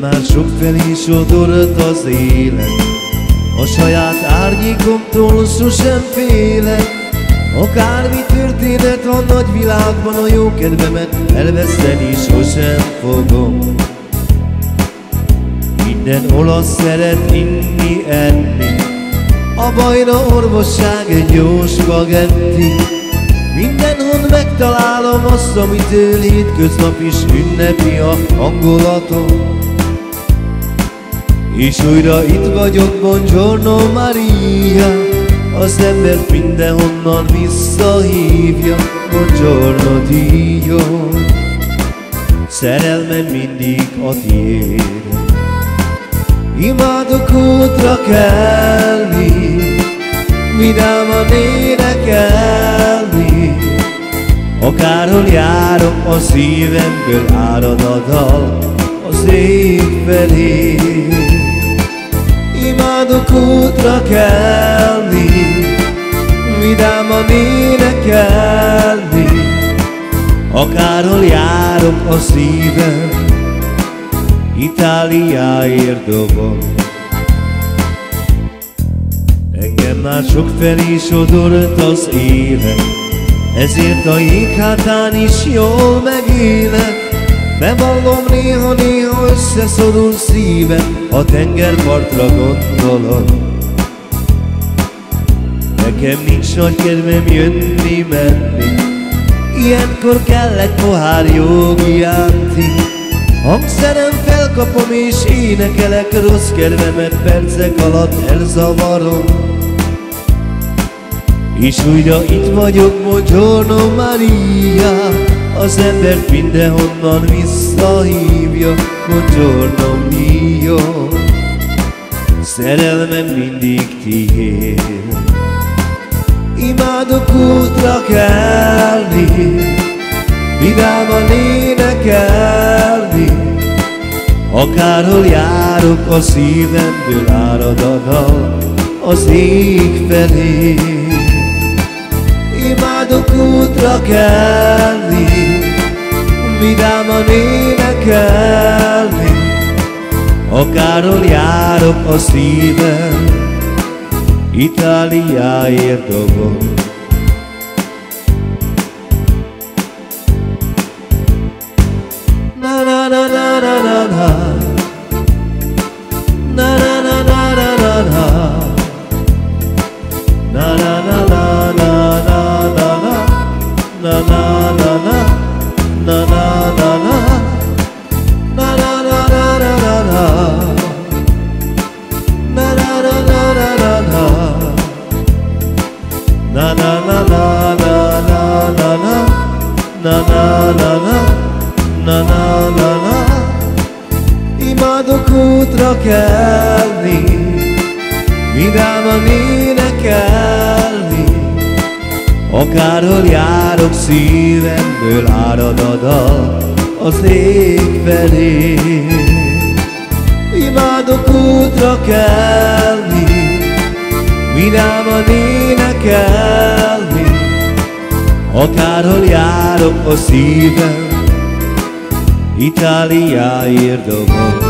már sokfelé sodort az élet, a saját árnyékomtól sosem félek. Akármi történet a nagy világban, a jó kedvemet elveszteni sosem fogom. Minden olasz szeret inni, enni, a bajra orvosság egy jó spagetti. Mindenhol megtalálom azt, amitől hétköznap is ünnepi a hangulatom. És újra itt vagyok, buongiorno Maria, az embert mindenhonnan visszahívja, buongiorno Dio. Szerelmem mindig a tiéd, imádok útra kelni, vidáman énekelni. Akárhol járok, a szívemből árad a dal az ég felé. Imádok útra kelni, vidáman énekelni. Akárhol járok, a szívem Itáliáért dobog. Engem már sokfelé sodort az élet, ezért a jéghátán is jól megélek. Bevallom, néha-néha összeszorul szívem, a tengerpartra gondolok. Nekem nincs nagy kedvem jönni-menni, ilyenkor kell egy pohár jó Chianti. Hangszerem felkapom és énekelek, rossz kedvemet percek alatt elzavarom. És újra itt vagyok, buongiorno Maria, az embert mindenhonnan visszahívja, buongiorno mio. Szerelmem mindig tiéd, imádok útra kelni, vidáman énekelni. Akárhol járok, a szívemből árad a dal az ég felé. Imádok útra kelni, vidáman énekelni. Akárhol járok, a szívem Itáliáért dobog. Na na na na na na na, na na na na na na, na na na na na na na na na na na na na na. Imádok útra kelni, vidáman énekelni. Akárhol járok, szívemből árad a dal az ég felé. Imádok útra kelni, vidáman énekelni. Akárhol járok, a szívem Itáliáért dobog.